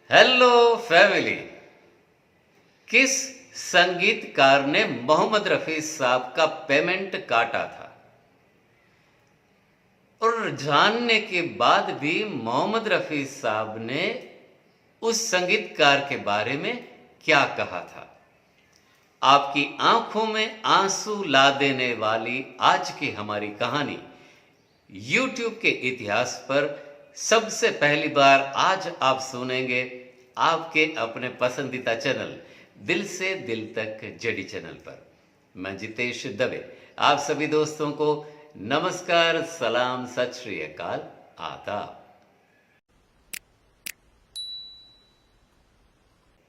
Hello family. किस संगीतकार ने मोहम्मद रफ़ी साहब का पेमेंट काटा था और जानने के बाद भी मोहम्मद रफ़ी साहब ने उस संगीतकार के बारे में क्या कहा था? आपकी आंखों में आंसू ला देने वाली आज की हमारी कहानी YouTube के इतिहास पर सबसे पहली बार आज आप सुनेंगे आपके अपने पसंदीदा चैनल दिल से दिल तक जेडी चैनल पर। मैं जितेश दवे आप सभी दोस्तों को नमस्कार, सलाम, सत श्री अकाल, आदाब।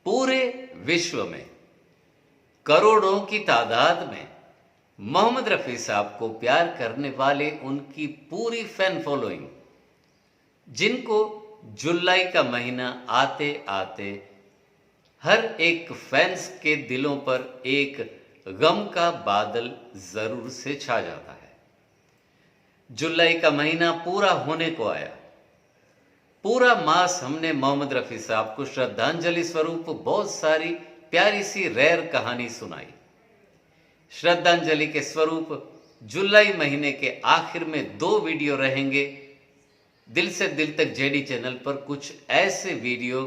पूरे विश्व में करोड़ों की तादाद में मोहम्मद रफ़ी साहब को प्यार करने वाले उनकी पूरी फैन फॉलोइंग, जिनको जुलाई का महीना आते आते हर एक फैंस के दिलों पर एक गम का बादल जरूर से छा जाता है। जुलाई का महीना पूरा होने को आया। पूरा मास हमने मोहम्मद रफ़ी साहब को श्रद्धांजलि स्वरूप बहुत सारी प्यारी सी रेयर कहानी सुनाई। श्रद्धांजलि के स्वरूप जुलाई महीने के आखिर में 2 वीडियो रहेंगे दिल से दिल तक जेडी चैनल पर। कुछ ऐसे वीडियो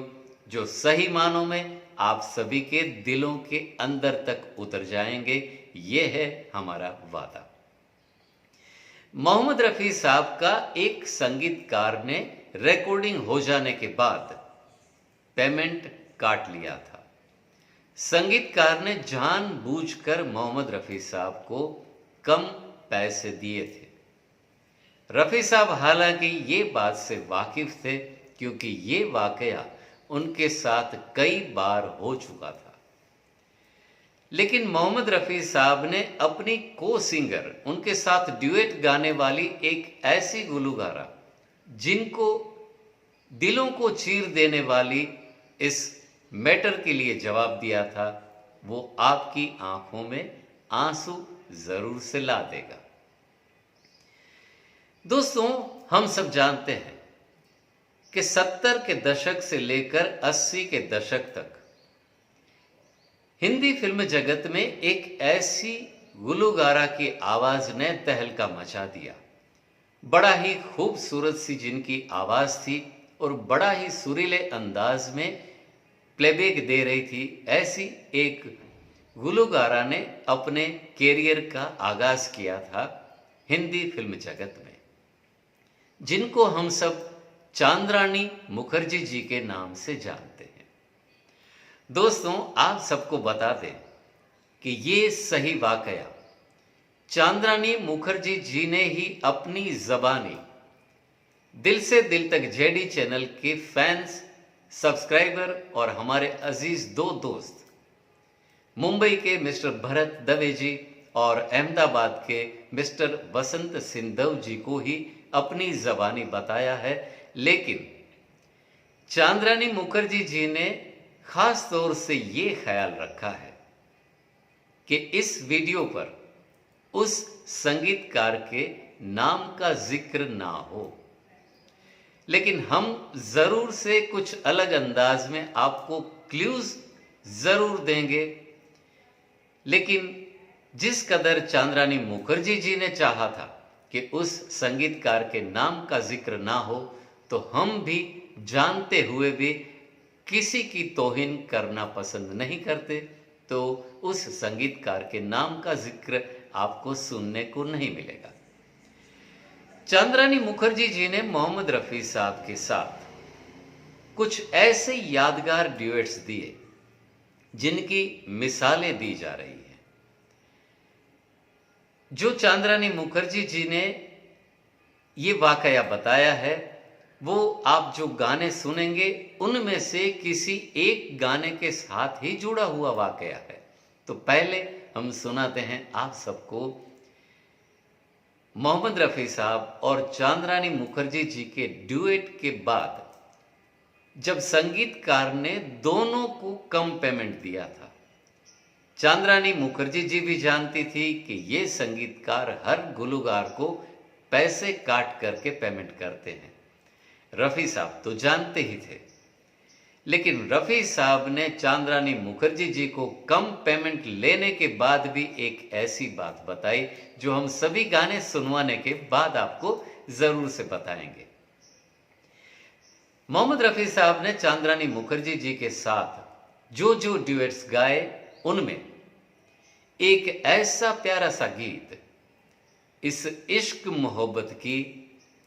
जो सही मानों में आप सभी के दिलों के अंदर तक उतर जाएंगे, ये है हमारा वादा। मोहम्मद रफ़ी साहब का एक संगीतकार ने रिकॉर्डिंग हो जाने के बाद पेमेंट काट लिया था। संगीतकार ने जानबूझकर मोहम्मद रफ़ी साहब को कम पैसे दिए थे। रफ़ी साहब हालांकि ये बात से वाकिफ थे, क्योंकि ये वाकया उनके साथ कई बार हो चुका था। लेकिन मोहम्मद रफ़ी साहब ने अपनी को सिंगर, उनके साथ ड्यूएट गाने वाली एक ऐसी गुलूगारा जिनको दिलों को चीर देने वाली इस मैटर के लिए जवाब दिया था, वो आपकी आंखों में आंसू जरूर से ला देगा। दोस्तों, हम सब जानते हैं कि 70 के दशक से लेकर 80 के दशक तक हिंदी फिल्म जगत में एक ऐसी गुलूगारा की आवाज ने तहलका मचा दिया। बड़ा ही खूबसूरत सी जिनकी आवाज थी और बड़ा ही सुरीले अंदाज में प्लेबैक दे रही थी, ऐसी एक गुलूगारा ने अपने कैरियर का आगाज किया था हिंदी फिल्म जगत में, जिनको हम सब चांद्रानी मुखर्जी जी के नाम से जानते हैं। दोस्तों, आप सबको बता दें कि ये सही वाकया चांद्रानी मुखर्जी जी ने ही अपनी जबानी दिल से दिल तक जेडी चैनल के फैंस, सब्सक्राइबर और हमारे अजीज 2 दोस्त मुंबई के मिस्टर भरत दवे जी और अहमदाबाद के मिस्टर वसंत सिंधव जी को ही अपनी जबानी बताया है। लेकिन चांद्रानी मुखर्जी जी ने खास तौर से ये ख्याल रखा है कि इस वीडियो पर उस संगीतकार के नाम का जिक्र ना हो, लेकिन हम जरूर से कुछ अलग अंदाज में आपको क्लूज जरूर देंगे। लेकिन जिस कदर चांद्रानी मुखर्जी जी ने चाहा था कि उस संगीतकार के नाम का जिक्र ना हो, तो हम भी जानते हुए भी किसी की तौहीन करना पसंद नहीं करते, तो उस संगीतकार के नाम का जिक्र आपको सुनने को नहीं मिलेगा। चांद्रानी मुखर्जी जी ने मोहम्मद रफ़ी साहब के साथ कुछ ऐसे यादगार ड्यूएट्स दिए जिनकी मिसालें दी जा रही हैं। जो चांद्रानी मुखर्जी जी ने ये वाकया बताया है, वो आप जो गाने सुनेंगे उनमें से किसी एक गाने के साथ ही जुड़ा हुआ वाकया है। तो पहले हम सुनाते हैं आप सबको मोहम्मद रफ़ी साहब और चांद्रानी मुखर्जी जी के ड्यूएट के बाद, जब संगीतकार ने दोनों को कम पेमेंट दिया था। चांद्रानी मुखर्जी जी भी जानती थी कि ये संगीतकार हर गुलूगार को पैसे काट करके पेमेंट करते हैं। रफ़ी साहब तो जानते ही थे, लेकिन रफ़ी साहब ने चांद्रानी मुखर्जी जी को कम पेमेंट लेने के बाद भी एक ऐसी बात बताई जो हम सभी गाने सुनवाने के बाद आपको जरूर से बताएंगे। मोहम्मद रफ़ी साहब ने चांद्रानी मुखर्जी जी के साथ जो जो ड्यूएट्स गाए उनमें एक ऐसा प्यारा सा गीत, इस इश्क मोहब्बत की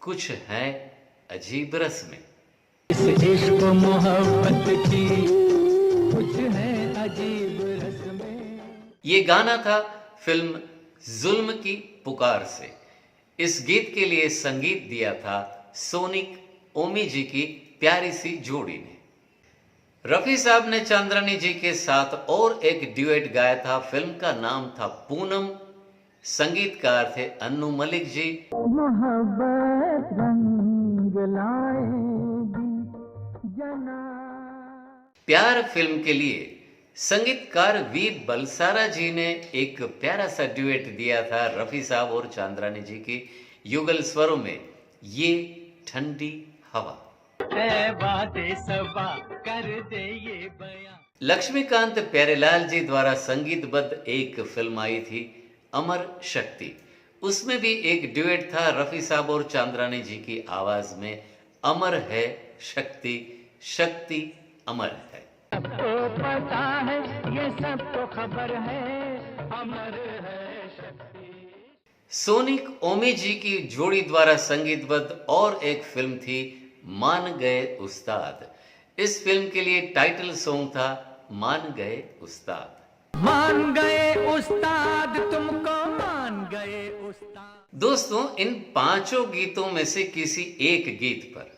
कुछ है अजीब रस्में, इस इश्क मोहब्बत की कुछ है अजीब रस्में। ये गाना था फिल्म जुल्म की पुकार से। इस गीत के लिए संगीत दिया था सोनिक ओमी जी की प्यारी सी जोड़ी ने। रफ़ी साहब ने चांद्रानी जी के साथ और एक ड्यूएट गाया था। फिल्म का नाम था पूनम। संगीतकार थे अन्नू मलिक जी। मोहब्बत रंग लाएगी जना। प्यार फिल्म के लिए संगीतकार वी बलसारा जी ने एक प्यारा सा ड्यूएट दिया था रफ़ी साहब और चांद्रानी जी की युगल स्वरों में, ये ठंडी हवा। बातें सबा कर दे ये बयां। लक्ष्मीकांत प्यारेलाल जी द्वारा संगीतबद्ध एक फिल्म आई थी अमर शक्ति। उसमें भी एक ड्यूएट था रफ़ी साहब और चांद्रानी जी की आवाज में, अमर है शक्ति, शक्ति अमर है। सबको पता है, ये सबको खबर है, अमर है शक्ति। सोनिक ओमी जी की जोड़ी द्वारा संगीतबद्ध और एक फिल्म थी मान गए उस्ताद। इस फिल्म के लिए टाइटल सॉन्ग था मान गए उस्ताद। मान गए उस्ताद तुमको, मान गए उस्ताद। दोस्तों, इन पांचों गीतों में से किसी एक गीत पर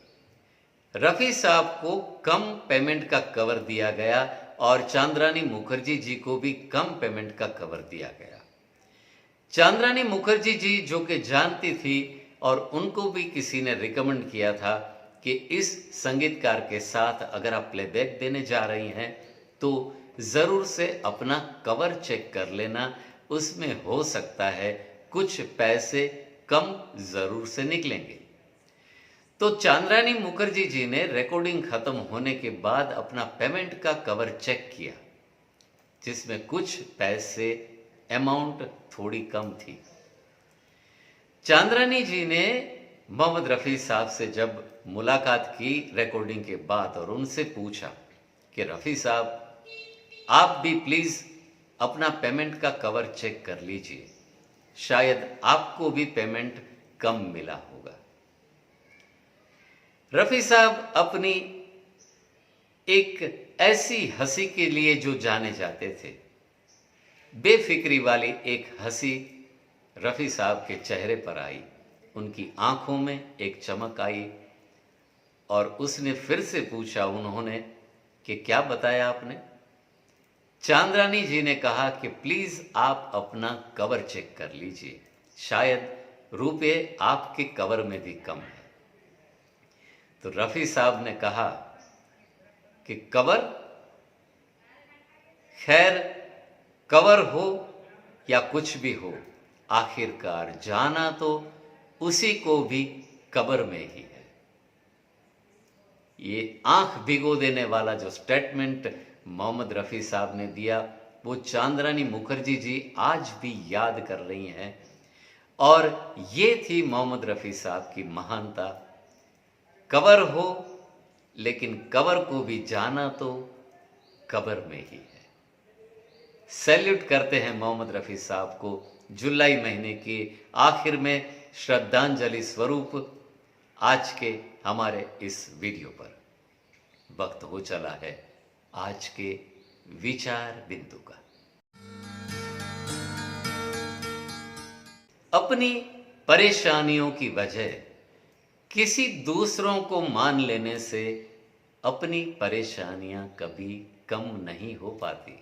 रफ़ी साहब को कम पेमेंट का कवर दिया गया और चांद्रानी मुखर्जी जी को भी कम पेमेंट का कवर दिया गया। चांद्रानी मुखर्जी जी जो कि जानती थी और उनको भी किसी ने रिकमेंड किया था कि इस संगीतकार के साथ अगर आप प्लेबैक देने जा रही हैं तो ज़रूर से अपना कवर चेक कर लेना, उसमें हो सकता है कुछ पैसे कम ज़रूर से निकलेंगे। तो चांद्रानी मुखर्जी जी ने रिकॉर्डिंग खत्म होने के बाद अपना पेमेंट का कवर चेक किया, जिसमें कुछ पैसे अमाउंट थोड़ी कम थी। चांद्रानी जी ने मोहम्मद रफ़ी साहब से जब मुलाकात की रिकॉर्डिंग के बाद और उनसे पूछा कि रफ़ी साहब आप भी प्लीज़ अपना पेमेंट का कवर चेक कर लीजिए, शायद आपको भी पेमेंट कम मिला होगा। रफ़ी साहब अपनी एक ऐसी हंसी के लिए जो जाने जाते थे, बेफिक्री वाली एक हंसी रफ़ी साहब के चेहरे पर आई, उनकी आंखों में एक चमक आई और उसने फिर से पूछा उन्होंने कि क्या बताया आपने? चांद्रानी जी ने कहा कि प्लीज़ आप अपना कवर चेक कर लीजिए, शायद रुपए आपके कवर में भी कम है। तो रफ़ी साहब ने कहा कि कवर, खैर कवर हो या कुछ भी हो, आखिरकार जाना तो उसी को भी कबर में ही है। ये आंख भिगो देने वाला जो स्टेटमेंट मोहम्मद रफ़ी साहब ने दिया, वो चांद्रानी मुखर्जी जी आज भी याद कर रही हैं। और ये थी मोहम्मद रफ़ी साहब की महानता, कवर हो लेकिन कवर को भी जाना तो कबर में ही है। सैल्यूट करते हैं मोहम्मद रफ़ी साहब को जुलाई महीने के आखिर में श्रद्धांजलि स्वरूप आज के हमारे इस वीडियो पर। वक्त हो चला है आज के विचार बिंदु का। अपनी परेशानियों की वजह किसी दूसरों को मान लेने से अपनी परेशानियां कभी कम नहीं हो पाती।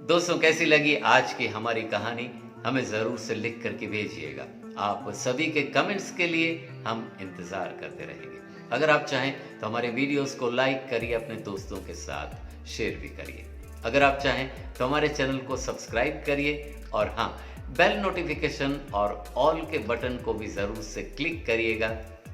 दोस्तों, कैसी लगी आज की हमारी कहानी? हमें ज़रूर से लिख करके भेजिएगा। आप सभी के कमेंट्स के लिए हम इंतज़ार करते रहेंगे। अगर आप चाहें तो हमारे वीडियोस को लाइक करिए, अपने दोस्तों के साथ शेयर भी करिए। अगर आप चाहें तो हमारे चैनल को सब्सक्राइब करिए और हाँ, बेल नोटिफिकेशन और ऑल के बटन को भी ज़रूर से क्लिक करिएगा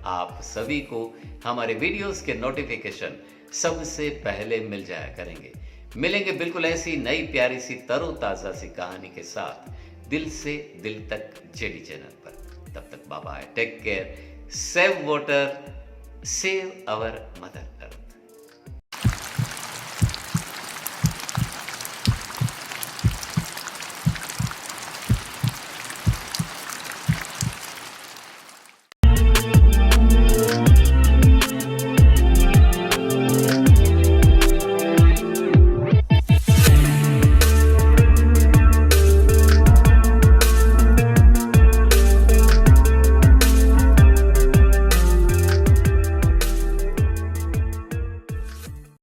आप सभी को हमारे वीडियोस के नोटिफिकेशन सबसे पहले मिल जाया करेंगे। मिलेंगे बिल्कुल ऐसी नई प्यारी सी तरोताजा सी कहानी के साथ दिल से दिल तक जेडी चैनल पर। तब तक bye bye, take care, save water, save our mother earth.